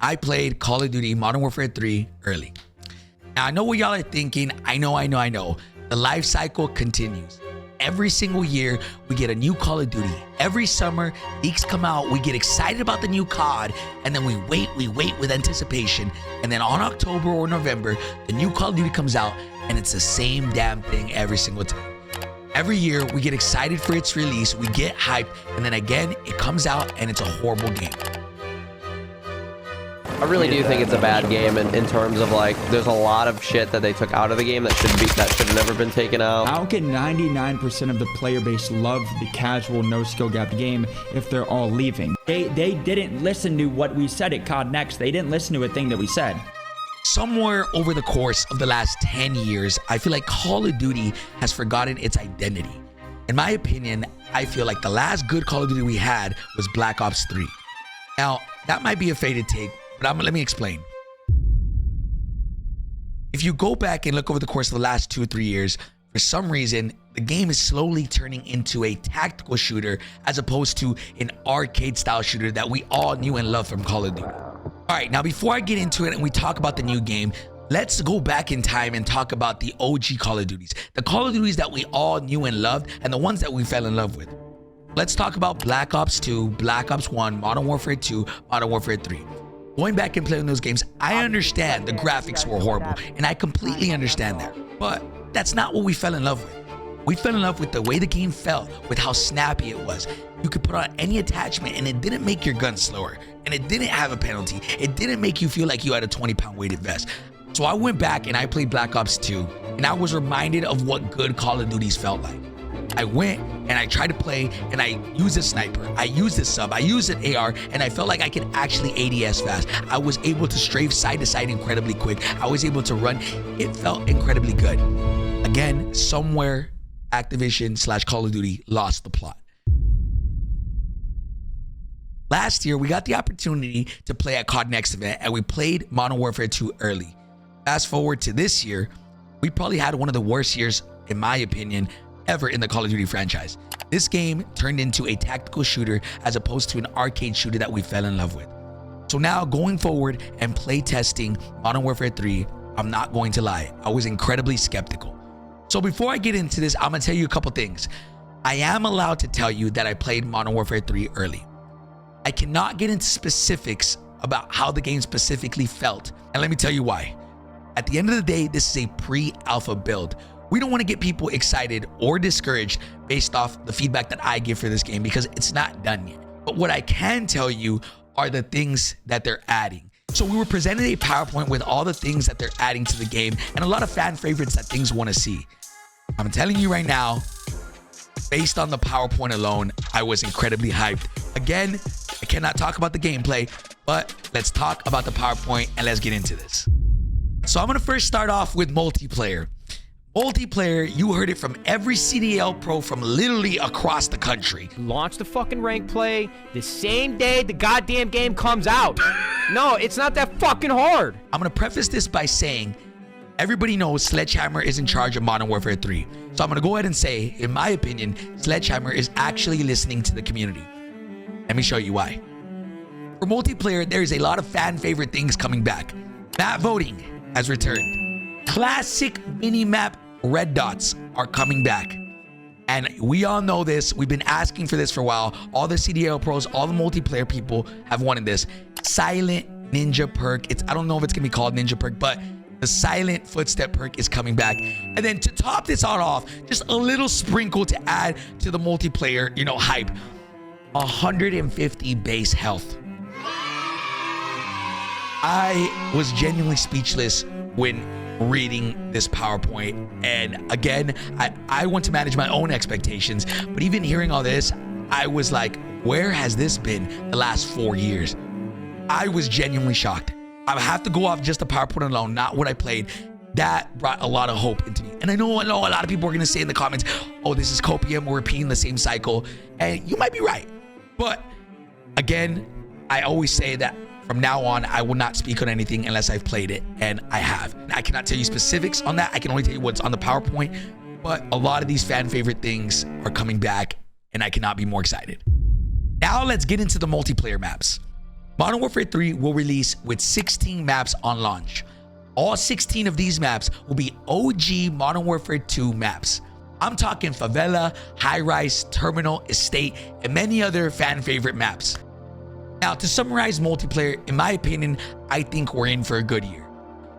I played Call of Duty Modern Warfare 3 early. Now, I know what y'all are thinking. I know. The life cycle continues. Every single year, we get a new Call of Duty. Every summer, leaks come out. We get excited about the new COD, and then we wait with anticipation. And then on October or November, the new Call of Duty comes out, and it's the same damn thing every single time. Every year, we get excited for its release, we get hyped, and then again, it comes out, and it's a horrible game. I really do think it's a bad game in terms of like there's a lot of shit that they took out of the game that should have never been taken out. How can 99% of the player base love the casual no skill gap game if they're all leaving? They didn't listen to what we said at COD Next. They didn't listen to a thing that we said. Somewhere over the course of the last 10 years, I feel like Call of Duty has forgotten its identity. In my opinion, I feel like the last good Call of Duty we had was Black Ops 3. Now, that might be a faded take, but let me explain. If you go back and look over the course of the last 2 or 3 years, for some reason, the game is slowly turning into a tactical shooter as opposed to an arcade style shooter that we all knew and loved from Call of Duty. All right, now before I get into it and we talk about the new game, let's go back in time and talk about the OG Call of Duties. The Call of Duties that we all knew and loved and the ones that we fell in love with. Let's talk about Black Ops 2, Black Ops 1, Modern Warfare 2, Modern Warfare 3. Going back and playing those games, I understand the graphics were horrible, and I completely understand that. But that's not what we fell in love with. We fell in love with the way the game felt, with how snappy it was. You could put on any attachment, and it didn't make your gun slower, and it didn't have a penalty. It didn't make you feel like you had a 20-pound weighted vest. So I went back and I played Black Ops 2, and I was reminded of what good Call of Duties felt like. I went and I tried to play and I used a sniper, I used a sub, I used an AR, and I felt like I could actually ADS fast. I was able to strafe side to side incredibly quick. I was able to run. It felt incredibly good. Again, somewhere Activision / Call of Duty lost the plot. Last year, we got the opportunity to play at COD Next event and we played Modern Warfare 2 early. Fast forward to this year, we probably had one of the worst years, in my opinion, ever in the Call of Duty franchise. This game turned into a tactical shooter as opposed to an arcade shooter that we fell in love with. So now going forward and play testing Modern Warfare 3, I'm not going to lie, I was incredibly skeptical. So before I get into this, I'm gonna tell you a couple things. I am allowed to tell you that I played Modern Warfare 3 early. I cannot get into specifics about how the game specifically felt, and let me tell you why. At the end of the day, this is a pre-alpha build. We don't want to get people excited or discouraged based off the feedback that I give for this game because it's not done yet. But what I can tell you are the things that they're adding. So we were presented a PowerPoint with all the things that they're adding to the game and a lot of fan favorites that things want to see. I'm telling you right now, based on the PowerPoint alone, I was incredibly hyped. Again, I cannot talk about the gameplay, but let's talk about the PowerPoint and let's get into this. So I'm going to first start off with multiplayer. Multiplayer, you heard it from every CDL pro from literally across the country. Launch the fucking rank play the same day the goddamn game comes out. No, it's not that fucking hard. I'm gonna preface this by saying everybody knows Sledgehammer is in charge of Modern Warfare 3. So I'm gonna go ahead and say, in my opinion, Sledgehammer is actually listening to the community. Let me show you why. For multiplayer, there's a lot of fan favorite things coming back. Map voting has returned. Classic mini-map red dots are coming back. And we all know this. We've been asking for this for a while. All the CDL pros, all the multiplayer people have wanted this. Silent Ninja perk. I don't know if it's going to be called Ninja perk, but the Silent Footstep perk is coming back. And then to top this all off, just a little sprinkle to add to the multiplayer, hype. 150 base health. I was genuinely speechless when reading this PowerPoint, and again, I want to manage my own expectations, but even hearing all this, I was like, where has this been the last 4 years? I was genuinely shocked. I have to go off just the PowerPoint alone, not what I played. That brought a lot of hope into me. And I know a lot of people are going to say in the comments, oh, this is copium, we're repeating the same cycle, and you might be right. But again, I always say that from now on, I will not speak on anything unless I've played it, and I have. I cannot tell you specifics on that. I can only tell you what's on the PowerPoint, but a lot of these fan favorite things are coming back, and I cannot be more excited. Now let's get into the multiplayer maps. Modern Warfare 3 will release with 16 maps on launch. All 16 of these maps will be OG Modern Warfare 2 maps. I'm talking favela, high-rise, terminal, estate, and many other fan favorite maps. Now, to summarize multiplayer, in my opinion, I think we're in for a good year.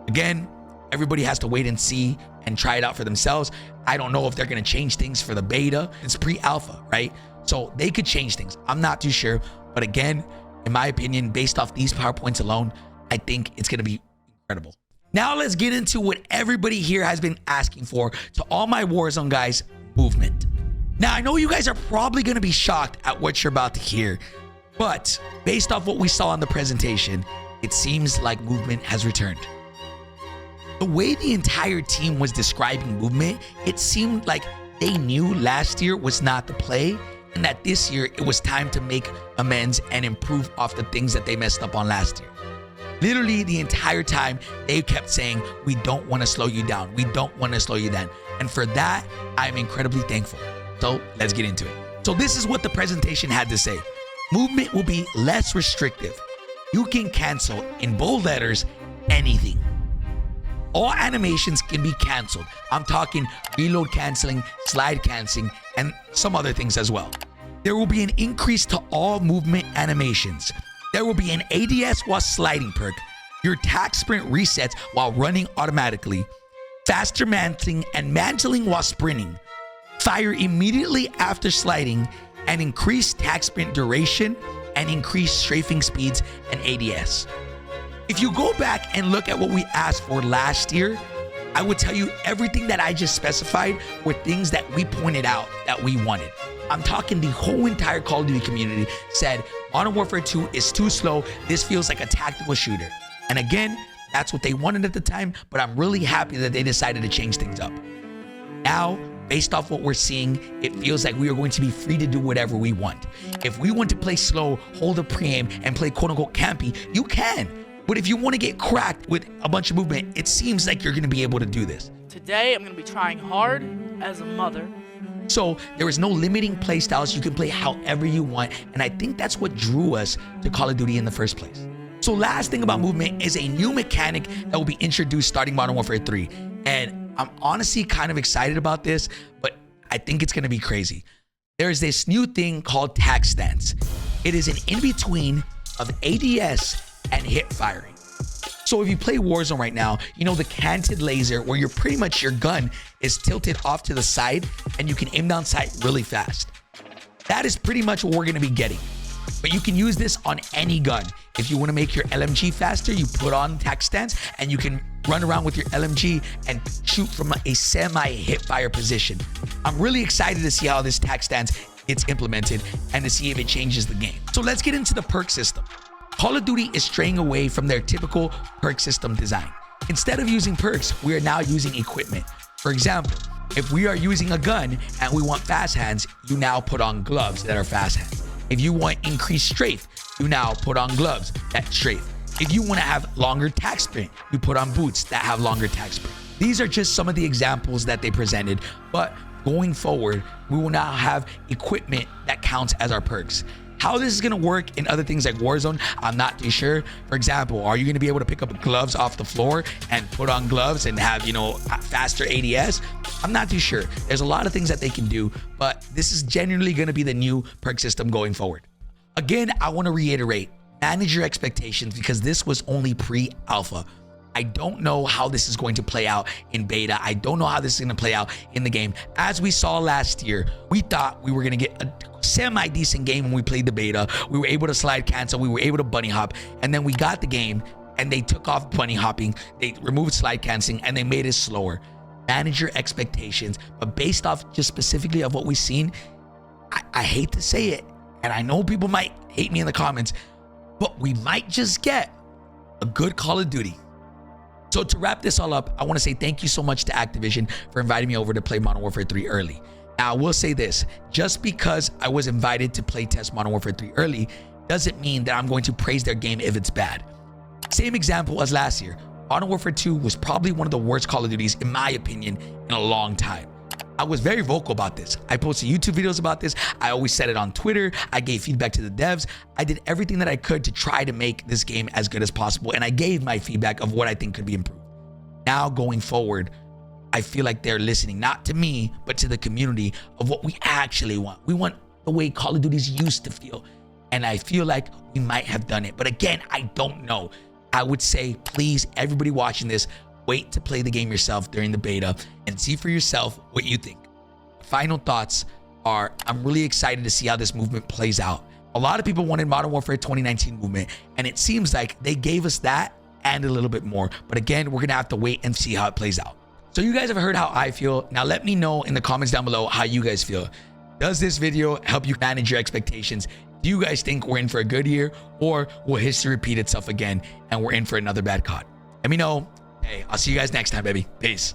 Again, everybody has to wait and see and try it out for themselves. I don't know if they're going to change things for the beta. It's pre-alpha, right? So they could change things. I'm not too sure. But again, in my opinion, based off these PowerPoints alone, I think it's going to be incredible. Now let's get into what everybody here has been asking for. To all my Warzone guys, movement. Now, I know you guys are probably going to be shocked at what you're about to hear. But based off what we saw in the presentation, it seems like movement has returned. The way the entire team was describing movement, it seemed like they knew last year was not the play and that this year it was time to make amends and improve off the things that they messed up on last year. Literally the entire time they kept saying, we don't want to slow you down. We don't want to slow you down. And for that, I'm incredibly thankful. So let's get into it. So this is what the presentation had to say. Movement will be less restrictive. You can cancel, in bold letters, anything. All animations can be canceled. I'm talking reload canceling, slide canceling, and some other things as well. There will be an increase to all movement animations. There will be an ADS while sliding perk. Your attack sprint resets while running automatically. Faster mantling and mantling while sprinting. Fire immediately after sliding, and increased attack sprint duration and increased strafing speeds and ADS. If you go back and look at what we asked for last year, I would tell you everything that I just specified were things that we pointed out that we wanted. I'm talking the whole entire Call of Duty community said Modern Warfare 2 is too slow. This feels like a tactical shooter. And again, that's what they wanted at the time, but I'm really happy that they decided to change things up. Now, based off what we're seeing, it feels like we are going to be free to do whatever we want. If we want to play slow, hold a pre-aim, and play quote-unquote campy, you can. But if you want to get cracked with a bunch of movement, it seems like you're going to be able to do this. Today, I'm going to be trying hard as a mother. So there is no limiting play styles. You can play however you want. And I think that's what drew us to Call of Duty in the first place. So last thing about movement is a new mechanic that will be introduced starting Modern Warfare 3. And I'm honestly kind of excited about this, but I think it's going to be crazy. There's this new thing called tag stance. It is an in-between of ADS and hip firing. So if you play Warzone right now, you know the canted laser where you're pretty much your gun is tilted off to the side and you can aim down sight really fast. That is pretty much what we're going to be getting. But you can use this on any gun. If you want to make your LMG faster, you put on tag stance and you can run around with your LMG and shoot from a semi-hip fire position. I'm really excited to see how this tag stance gets implemented and to see if it changes the game. So let's get into the perk system. Call of Duty is straying away from their typical perk system design. Instead of using perks, we are now using equipment. For example, if we are using a gun and we want fast hands, you now put on gloves that are fast hands. If you want increased strafe, you now put on gloves that strafe. If you want to have longer tack sprint, you put on boots that have longer tack sprint. These are just some of the examples that they presented, but going forward, we will now have equipment that counts as our perks. How this is going to work in other things like Warzone, I'm not too sure. For example, are you going to be able to pick up gloves off the floor and put on gloves and have, you know, faster ADS? I'm not too sure. There's a lot of things that they can do, but this is genuinely going to be the new perk system going forward. Again, I want to reiterate, manage your expectations because this was only pre-alpha. I don't know how this is going to play out in beta. I don't know how this is going to play out in the game. As we saw last year, we thought we were going to get a semi-decent game when we played the beta. We were able to slide cancel. We were able to bunny hop. And then we got the game and they took off bunny hopping. They removed slide canceling and they made it slower. Manage your expectations. But based off just specifically of what we've seen, I hate to say it, and I know people might hate me in the comments, but we might just get a good Call of Duty. So to wrap this all up, I want to say thank you so much to Activision for inviting me over to play Modern Warfare 3 early. Now, I will say this, just because I was invited to play test Modern Warfare 3 early doesn't mean that I'm going to praise their game if it's bad. Same example as last year. Modern Warfare 2 was probably one of the worst Call of Duties, in my opinion, in a long time. I was very vocal about this. I posted YouTube videos about this. I always said it on Twitter. I gave feedback to the devs. I did everything that I could to try to make this game as good as possible. And I gave my feedback of what I think could be improved. Now going forward, I feel like they're listening, not to me, but to the community of what we actually want. We want the way Call of Duty's used to feel. And I feel like we might have done it. But again, I don't know. I would say, please, everybody watching this, wait to play the game yourself during the beta and see for yourself what you think. Final thoughts are, I'm really excited to see how this movement plays out. A lot of people wanted Modern Warfare 2019 movement, and it seems like they gave us that and a little bit more. But again, we're gonna have to wait and see how it plays out. So you guys have heard how I feel. Now let me know in the comments down below how you guys feel. Does this video help you manage your expectations? Do you guys think we're in for a good year, or will history repeat itself again and we're in for another bad COD? Let me know. Hey, I'll see you guys next time, baby. Peace.